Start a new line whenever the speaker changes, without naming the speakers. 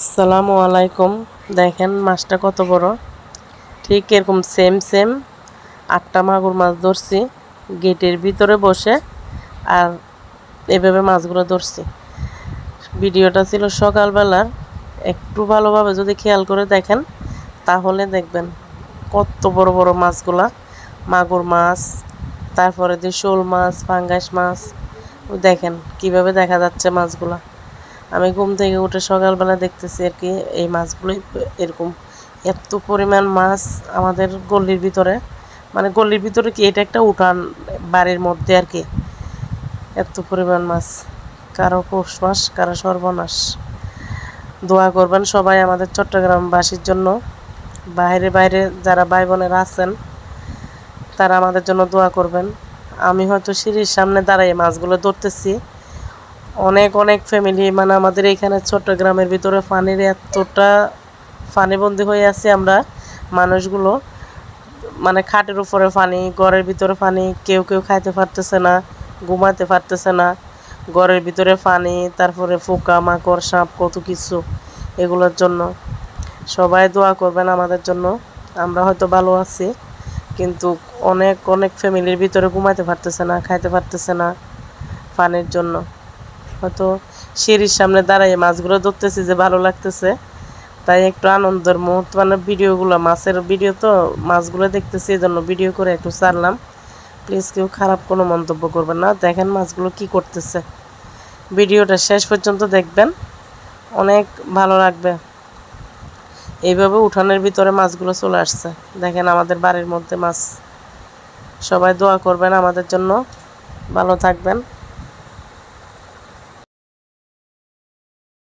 আসসালামু আলাইকুম। দেখেন মাছটা কত বড়, ঠিক এরকম সেম সেম 8টা মাগুর মাছ ধরছি গেটের ভিতরে বসে, আর এভাবে মাছগুলো ধরছি। ভিডিওটা ছিল সকালবেলার, একটু ভালোভাবে যদি খেয়াল করে দেখেন তাহলে দেখবেন কত বড় বড় মাছগুলা, মাগুর মাছ, তারপরে যে শোল মাছ, পাঙ্গাস মাছ, দেখেন কিভাবে দেখা যাচ্ছে মাছগুলা। আমি ঘুম থেকে উঠে সকালবেলা দেখতেছি আর কি এই মাছগুলোই এরকম এত পরিমাণ মাছ আমাদের গলির ভিতরে, মানে গলির ভিতরে কি এটা একটা উঠান বাড়ির মধ্যে আর কি, এত পরিমাণ মাছ। কারো পৌষ মাস, কারো সর্বনাশ। দোয়া করবেন সবাই আমাদের চট্টগ্রামবাসীর জন্য, বাইরে বাইরে যারা ভাই বোনেরা আছেন তারা আমাদের জন্য দোয়া করবেন। আমি হয়তো সিঁড়ির সামনে দাঁড়াই মাছগুলো ধরতেছি, অনেক অনেক ফ্যামিলি, মানে আমাদের এইখানে চট্টগ্রামের ভিতরে পানির এতটা পানিবন্দী হয়ে আছি আমরা মানুষগুলো, মানে খাটের উপরে পানি, ঘরের ভিতরে পানি, কেউ কেউ খাইতে পারতেছে না, ঘুমাতে পারতেছে না, ঘরের ভিতরে পানি, তারপরে পোকা মাকড় সাপ কত কিছু। এগুলোর জন্য সবাই দোয়া করবেন আমাদের জন্য। আমরা হয়তো ভালো আছি, কিন্তু অনেক অনেক ফ্যামিলির ভিতরে ঘুমাতে পারতেছে না, খাইতে পারতেছে না পানির জন্য। হয়তো সিঁড়ির সামনে দাঁড়াই মাছগুলো ধরতেছি যে ভালো লাগতেছে, তাই একটু আনন্দের মুহূর্ত, মানে ভিডিওগুলো মাছের ভিডিও তো, মাছগুলো দেখতেছি এই জন্য ভিডিও করে একটু ছাড়লাম। প্লিজ কেউ খারাপ কোনো মন্তব্য করবেন না। দেখেন মাছগুলো কি করতেছে, ভিডিওটা শেষ পর্যন্ত দেখবেন, অনেক ভালো লাগবে। এইভাবে উঠানের ভিতরে মাছগুলো চলে আসছে, দেখেন আমাদের বাড়ির মধ্যে মাছ। সবাই দোয়া করবেন আমাদের জন্য, ভালো থাকবেন।